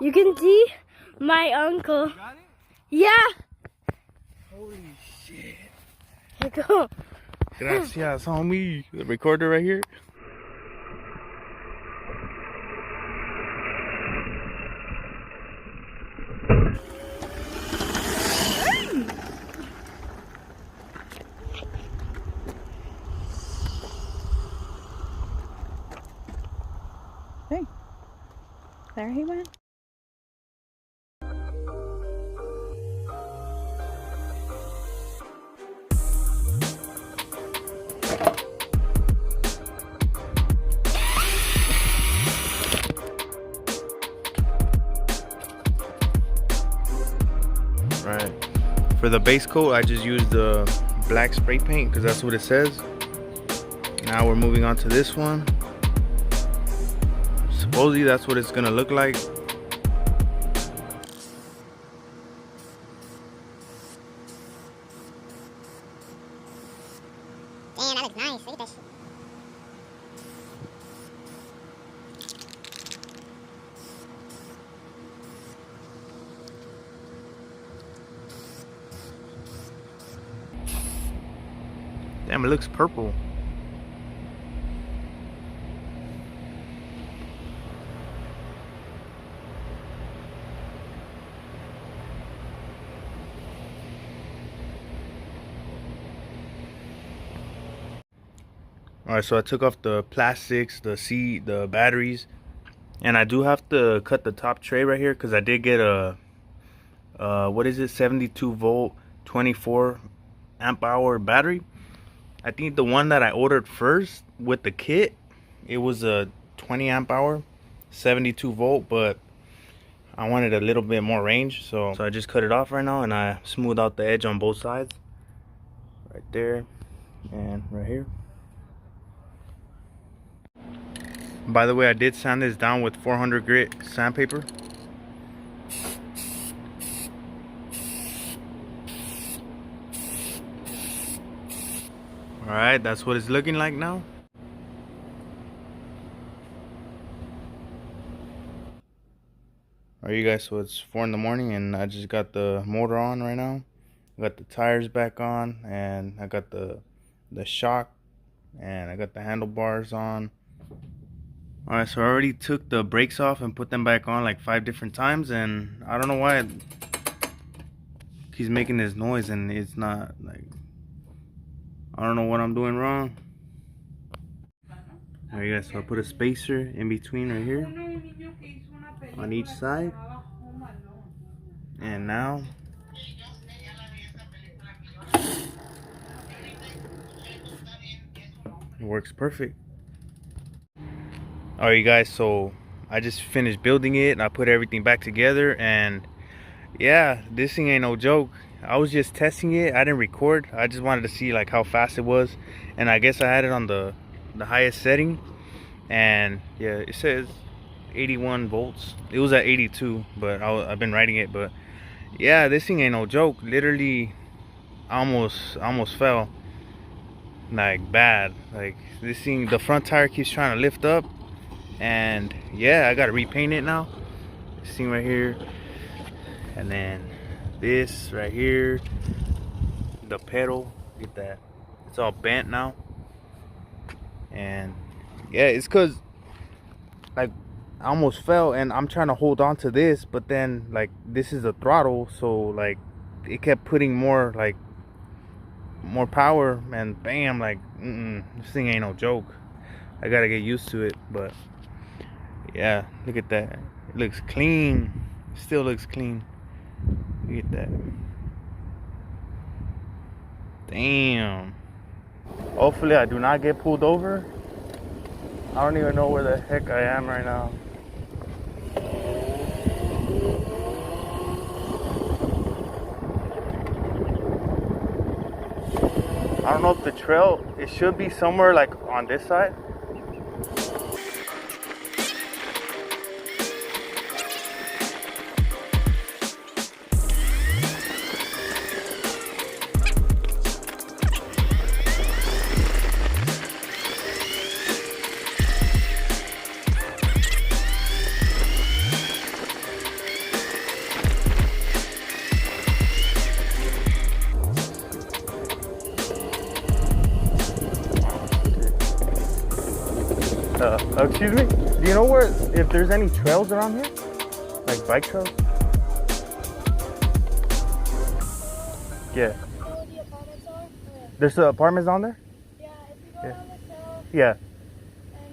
You can see my uncle. You got it? Yeah. Holy shit. Here you go. Gracias, homie. The recorder right here. Hey, there he went. Right. For the base coat, I just used the black spray paint because that's what it says. Now we're moving on to this one. Supposedly that's what it's gonna look like. Damn, that looks nice. Look at that shit. Damn, it looks purple. Alright, so I took off the plastics, the seat, the batteries, and I do have to cut the top tray right here because I did get a what is it, 72 volt 24 amp hour battery. I think the one that I ordered first with the kit, it was a 20 amp hour 72 volt, but I wanted a little bit more range, so I just cut it off right now, and I smoothed out the edge on both sides right there and right here. By the way, I did sand this down with 400 grit sandpaper. Alright, that's what it's looking like now. Alright, you guys, so it's 4 in the morning and I just got the motor on right now. I got the tires back on, and I got the shock, and I got the handlebars on. Alright, so I already took the brakes off and put them back on like 5 different times, and I don't know why it keeps making this noise, and it's not like, I don't know what I'm doing wrong. Alright guys, so I put a spacer in between right here on each side, and now it works perfect. Alright you guys, so I just finished building it and I put everything back together, and yeah, this thing ain't no joke. I was just testing it. I didn't record. I just wanted to see like how fast it was, and I guess I had it on the highest setting, and yeah, it says 81 volts. It was at 82, but I've been writing it. But yeah, this thing ain't no joke. Literally almost fell, like bad. Like this thing, the front tire keeps trying to lift up, and yeah, I gotta repaint it now. This thing right here, and then this right here, the pedal, get that, it's all bent now. And yeah, it's cause like I almost fell, and I'm trying to hold on to this, but then like this is the throttle, so like it kept putting more power, and bam, like this thing ain't no joke. I gotta get used to it. But yeah, look at that, it looks clean. Still looks clean. Look at that. Damn. Hopefully I do not get pulled over. I don't even know where the heck I am right now. I don't know if the trail, it should be somewhere like on this side. Excuse me? Do you know where, if there's any trails around here? Like bike trails? Yeah. You know where the apartments are? There's apartments on there? Yeah, if you go down this hill Yeah. and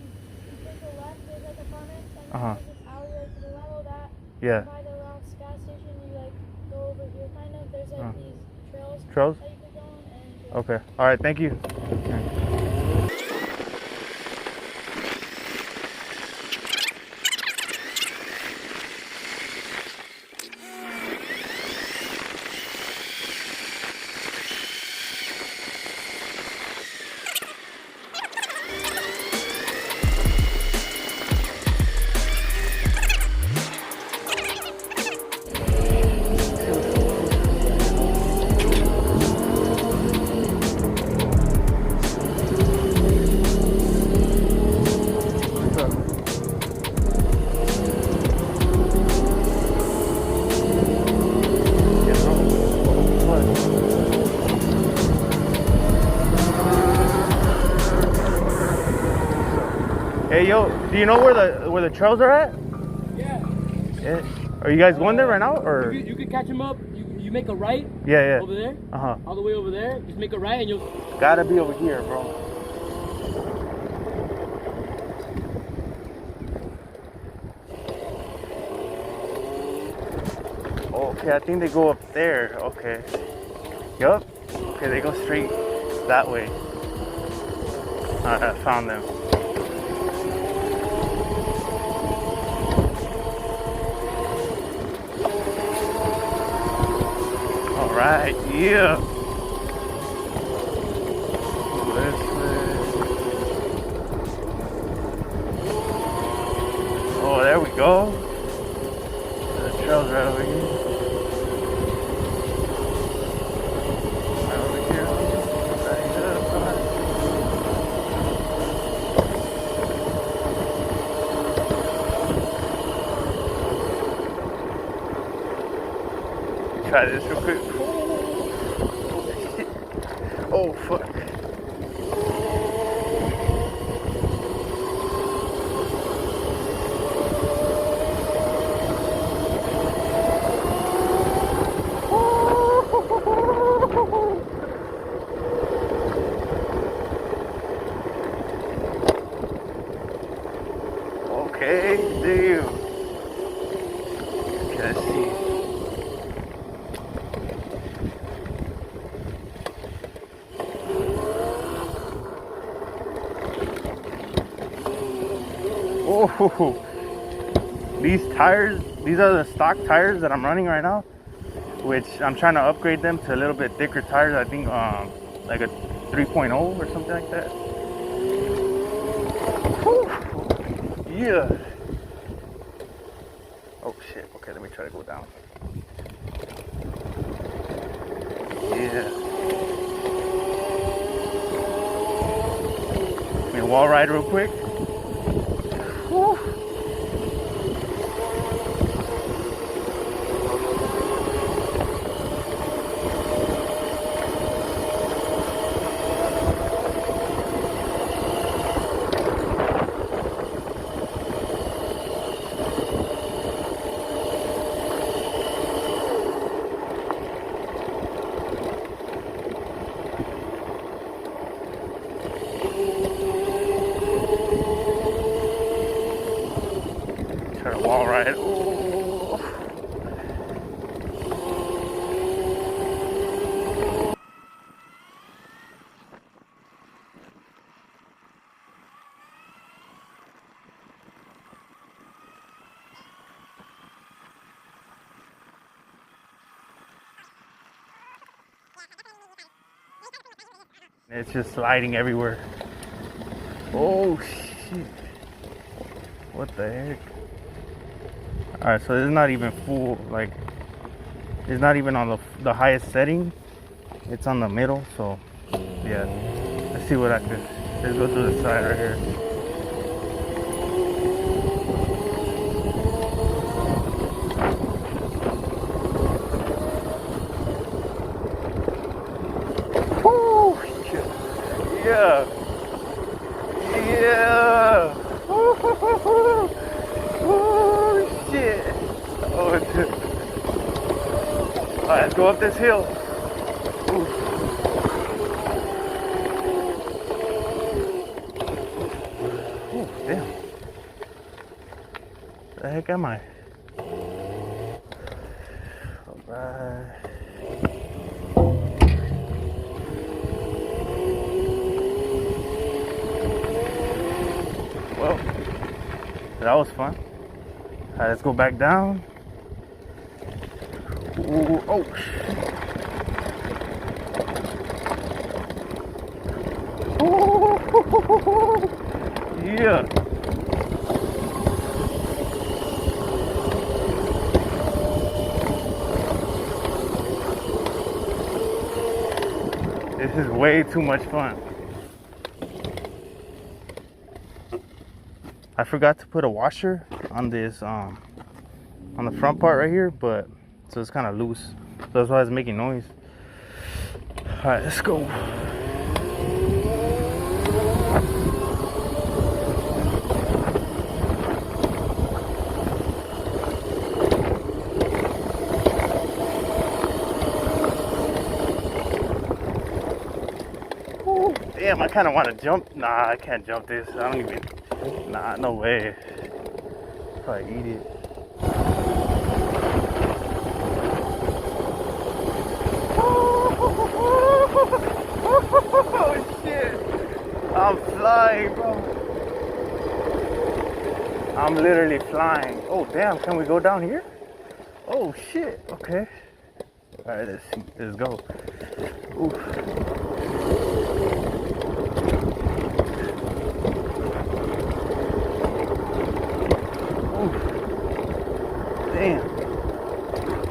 you take a left, there's like apartments, and Uh-huh. there's this alley like to the level of that. Yeah. By the last gas station, you like go over here kind of. There's like these trails Trails? that you could go on. And Okay. All right. Thank you. Hey yo, do you know where the trails are at? Yeah. Yeah. Are you guys going there right now or? You can catch them up. You make a right. Yeah, yeah. Over there. Uh-huh. All the way over there. Just make a right and you'll. Gotta be over here, bro. Okay, I think they go up there. Okay. Yup. Okay, they go straight that way. Alright, I found them. Alright, yeah. This way. Oh, there we go. The trail's right over here. Right over here. Right here. Try this real quick. Oh, fuck. Okay, damn. Okay, let's see. Oh, these tires, these are the stock tires that I'm running right now, which I'm trying to upgrade them to a little bit thicker tires. I think like a 3.0 or something like that. Whew. Yeah. Oh shit. Okay, let me try to go down. Yeah. Let me wall ride real quick. Whew. Try to wall ride. Ooh. It's just sliding everywhere. Oh shit. What the heck? Alright, so it's not even full, like, it's not even on the highest setting. It's on the middle, so, yeah. Let's see what I could, let's go through the side right here. Woo! Yeah. Yeah. Oh shit. Oh shit. Alright, let's go up this hill. Ooh. Oh, damn. Where the heck am I? Alright. Well, that was fun. Alright, let's go back down. Ooh, oh. Ooh, yeah. This is way too much fun. I forgot to put a washer on this on the front part right here, but so it's kind of loose. So that's why it's making noise. All right, let's go. Ooh, damn, I kind of want to jump. Nah, I can't jump this. I don't even. Nah, no way. Probably eat it. Oh shit! I'm flying, bro. I'm literally flying. Oh damn! Can we go down here? Oh shit! Okay. All right, let's see. Let's go. Oof. Damn.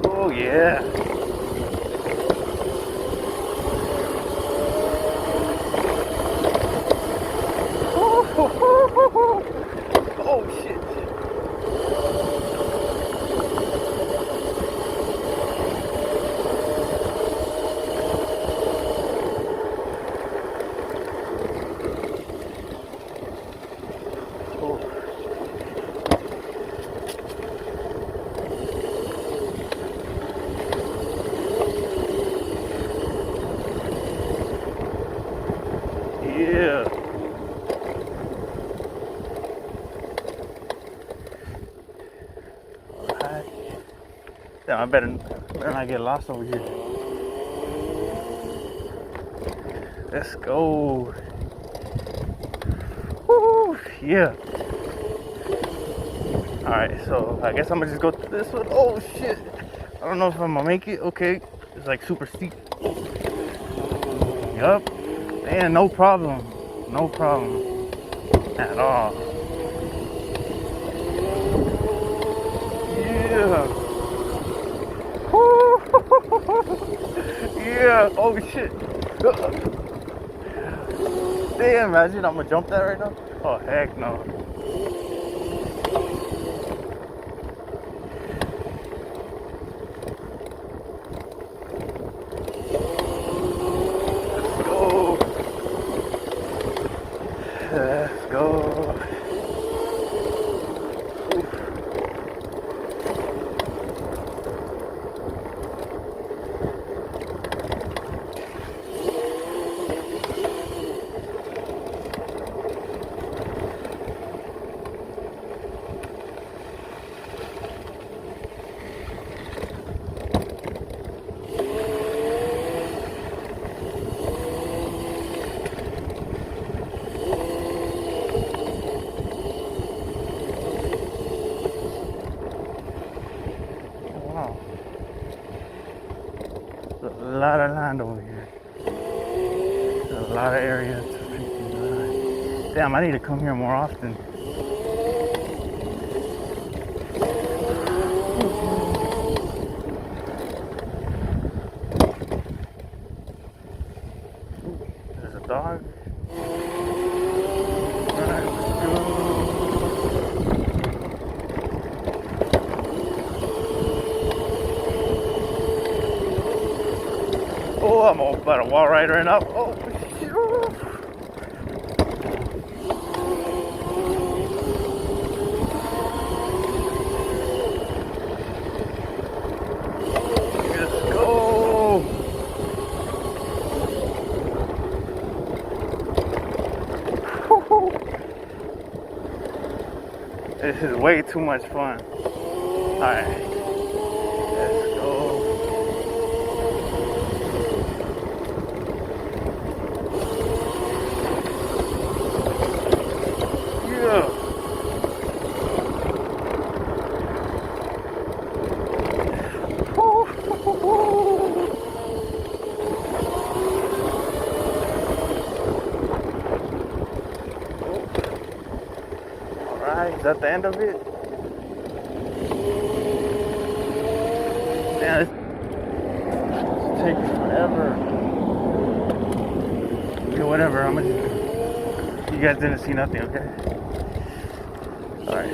Oh yeah. Oh shit. Yeah. Alright. Damn, I better not get lost over here. Let's go. Woo! Yeah. Alright, so I guess I'm gonna just go through this one. Oh shit. I don't know if I'm gonna make it. Okay. It's like super steep. Yup. Man, no problem. No problem at all. Yeah. Yeah. Oh shit. Damn, imagine I'm gonna jump that right now. Oh heck no. Let's go. A lot of land over here. There's a lot of area to freaking damn, I need to come here more often. There's a dog. Alright, let's go. Oh, I'm about to wall ride right now. Oh, shit. This is way too much fun. Alright, let's go. Yeah. Alright, is that the end of it? Man, it's taking forever. Okay, whatever, I'm gonna. You guys didn't see nothing, okay? Alright.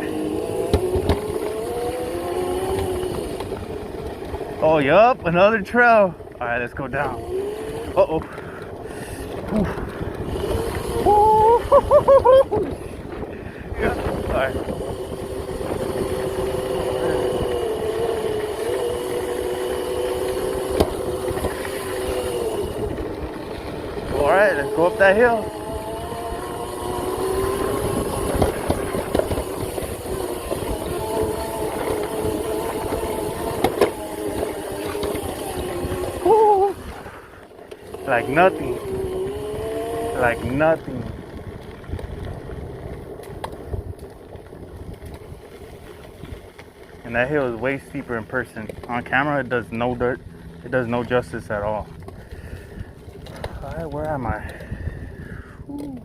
Oh, yup, another trail. Alright, let's go down. Uh-oh. Yeah, alright. Alright, let's go up that hill. Woo. Like nothing. Like nothing. And that hill is way steeper in person. On camera, it does no dirt. It does no justice at all. Alright, where am I? Whew.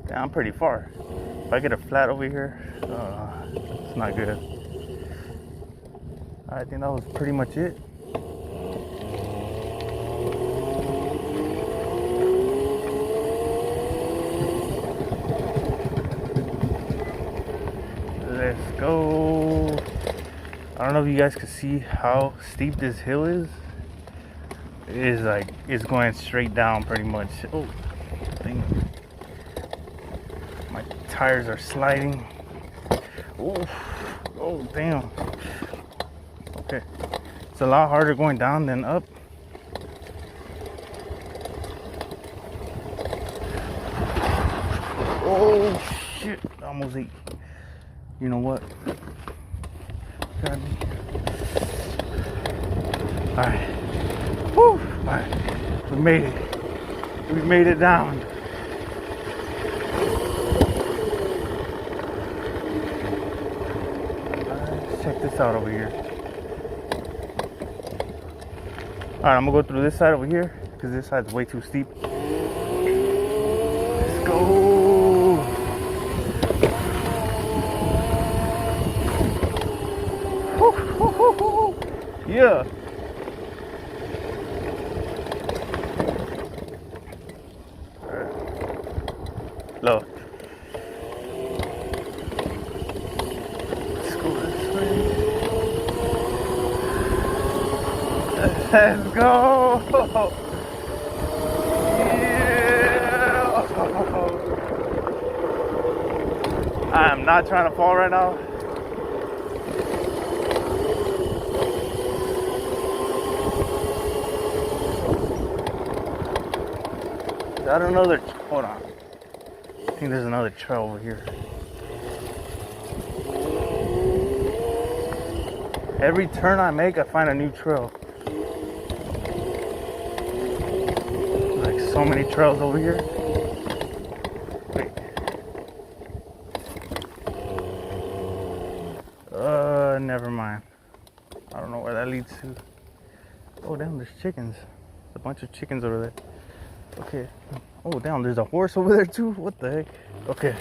Yeah, I'm pretty far. If I get a flat over here, it's not good. I think that was pretty much it. Let's go. I don't know if you guys can see how steep this hill is. It is like, it's going straight down pretty much. Oh, dang. My tires are sliding. Oh, oh, damn. Okay. It's a lot harder going down than up. Oh, shit. Almost ate. You know what? Alright. Woo! Alright. We made it. We made it down. Let's check this out over here. Alright, I'm gonna go through this side over here because this side's way too steep. Let's go. Yeah. Low. Let's go this way. Let's go. Yeah. I'm not trying to fall right now. Is that another? Hold on. I think there's another trail over here. Every turn I make, I find a new trail. Like so many trails over here. Wait. Never mind. I don't know where that leads to. Oh, damn, there's chickens. There's a bunch of chickens over there. Okay. Oh, damn, there's a horse over there too? What the heck? Okay.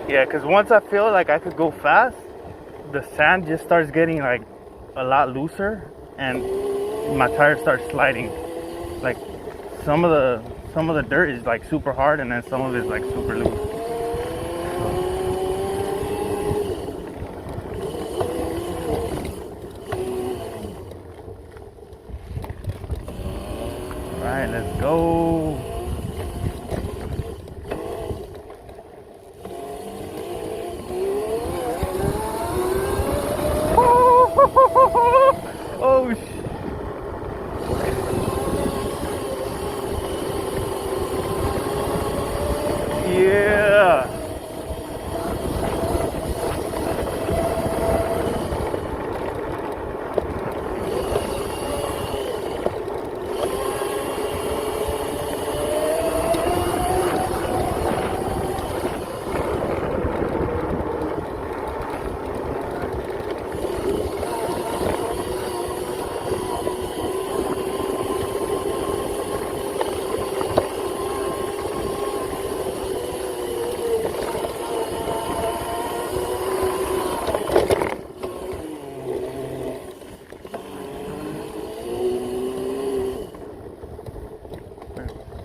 Yeah, because once I feel like I could go fast, the sand just starts getting like a lot looser, and my tires start sliding. Like some of the dirt is like super hard, and then some of it's like super loose. All right, let's go. Oh shit. Yeah.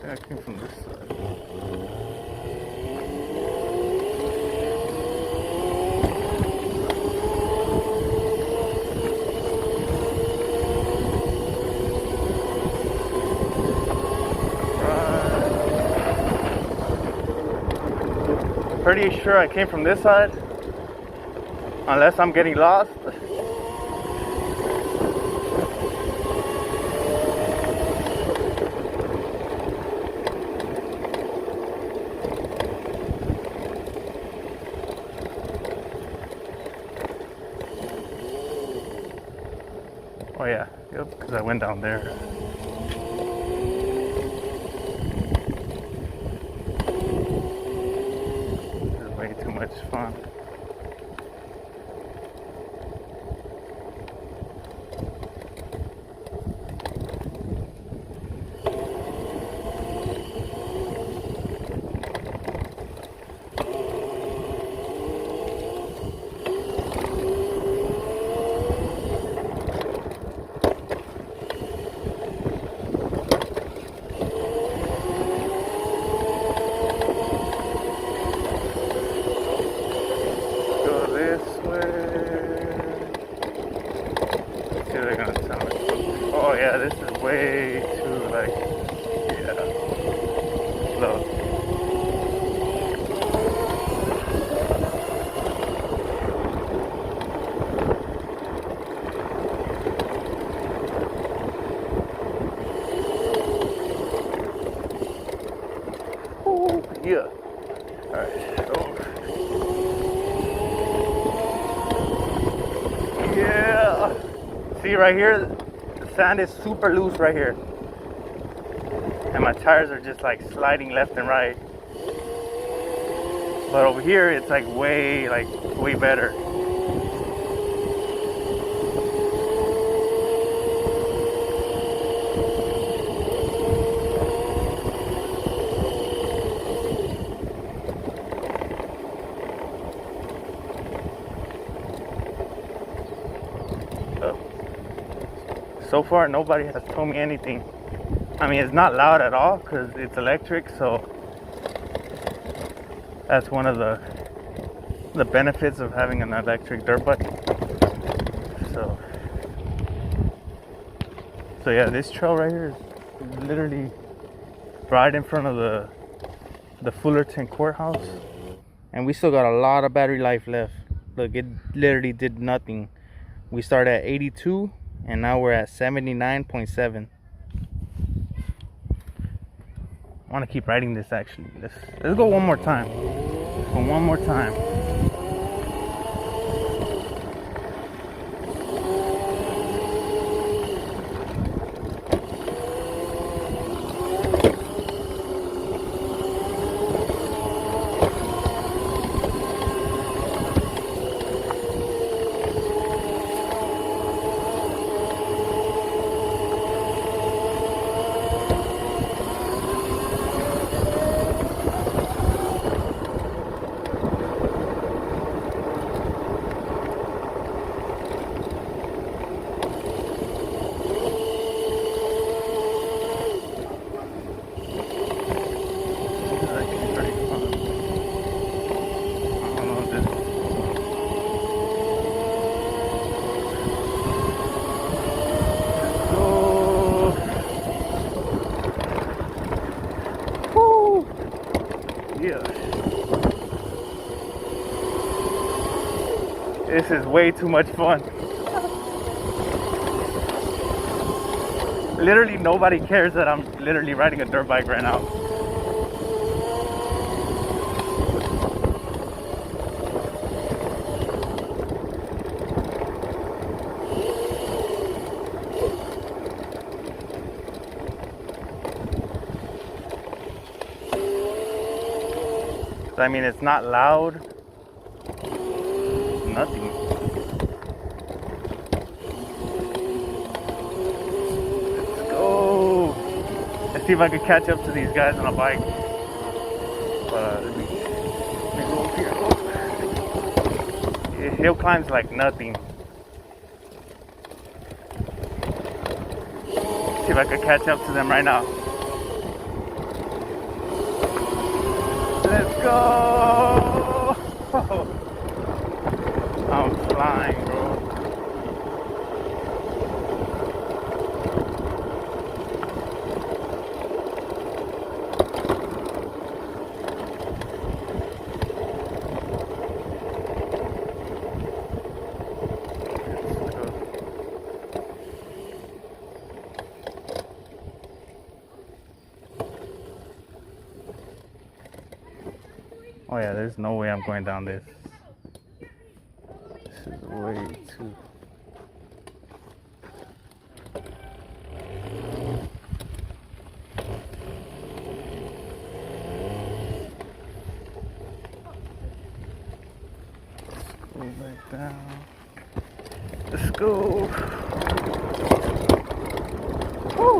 I came from this side. Right. Pretty sure I came from this side, unless I'm getting lost. Oh yeah, yep, because I went down there. This is way too much fun. Oh yeah, this is way too like, yeah, slow. Ooh, yeah. All right. Oh. Yeah. See right here, the sand is super loose right here. And my tires are just like sliding left and right. But over here, it's like way better. So far, nobody has told me anything. I mean, it's not loud at all because it's electric, so that's one of the benefits of having an electric dirt bike. So yeah, this trail right here is literally right in front of the Fullerton courthouse, and we still got a lot of battery life left. Look, it literally did nothing. We started at 82 and now we're at 79.7. I want to keep riding this actually. Let's go one more time. Let's go one more time. This is way too much fun. Literally nobody cares that I'm literally riding a dirt bike right now. I mean, it's not loud. Nothing. Let's go. Let's see if I can catch up to these guys on a bike. Let me go up here. Hill climbs like nothing. See if I can catch up to them right now. Let's go! I'm flying, bro. Oh yeah, there's no way I'm going down this. This is way too... Let's go back down. Let's go. Woo!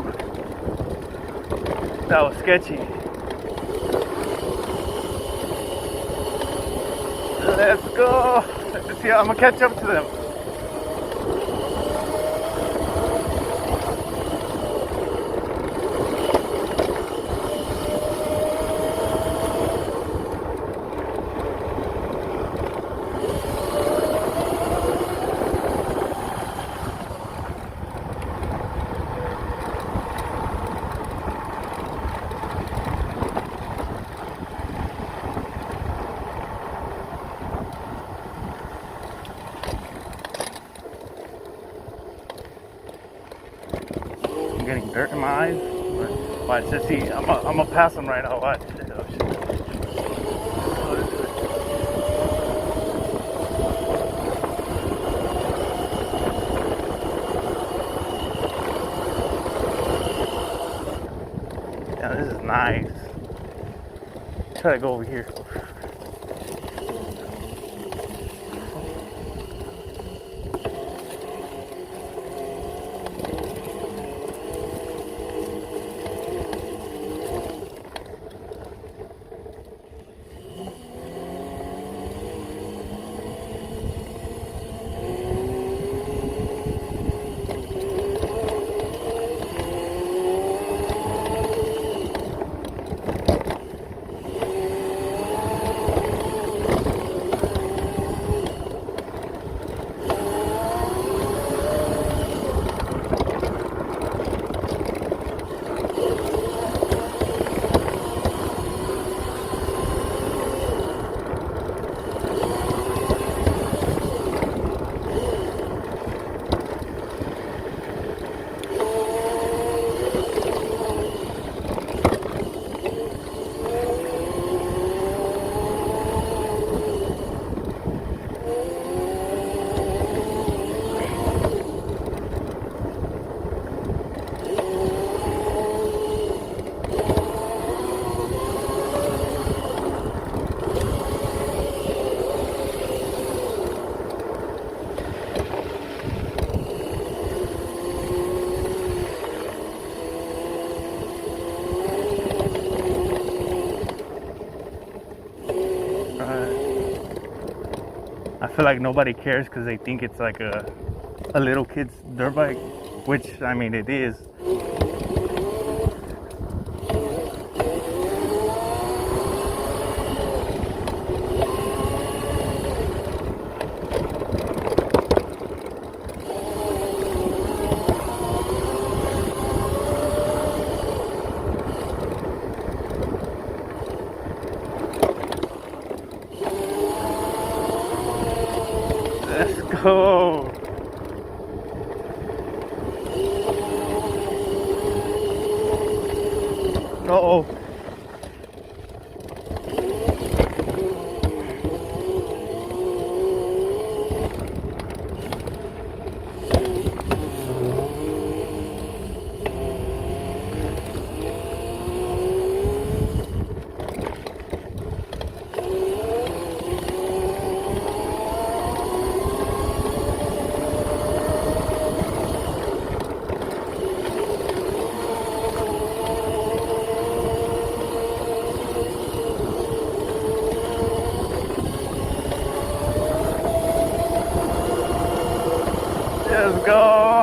That was sketchy. Let's go. Let's see, I'm gonna catch up to them. I'm getting dirt in my eyes. Watch, let's see. I'm gonna pass them right now. Watch. Oh, shit. Yeah, this is nice. Try to go over here. I feel like nobody cares because they think it's like a little kid's dirt bike, which, I mean, it is. Let's go. Uh-oh. Let's go!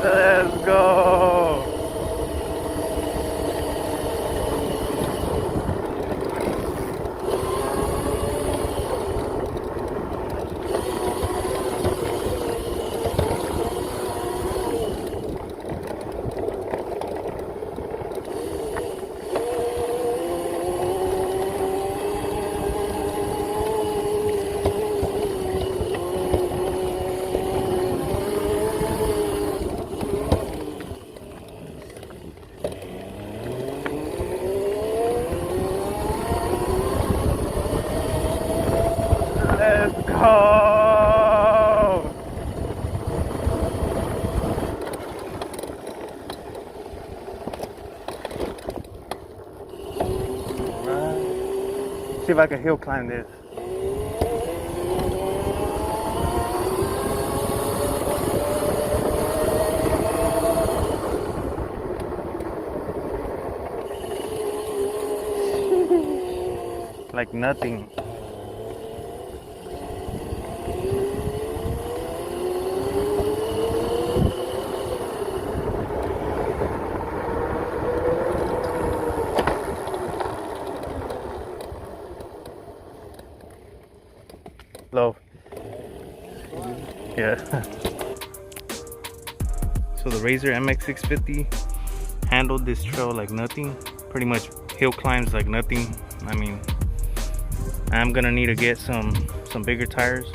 Let's go! Let's go! See if I can hill climb this. Like nothing. Low. Yeah. So the Razor mx650 handled this trail like nothing. Pretty much hill climbs like nothing. I mean, I'm gonna need to get some bigger tires.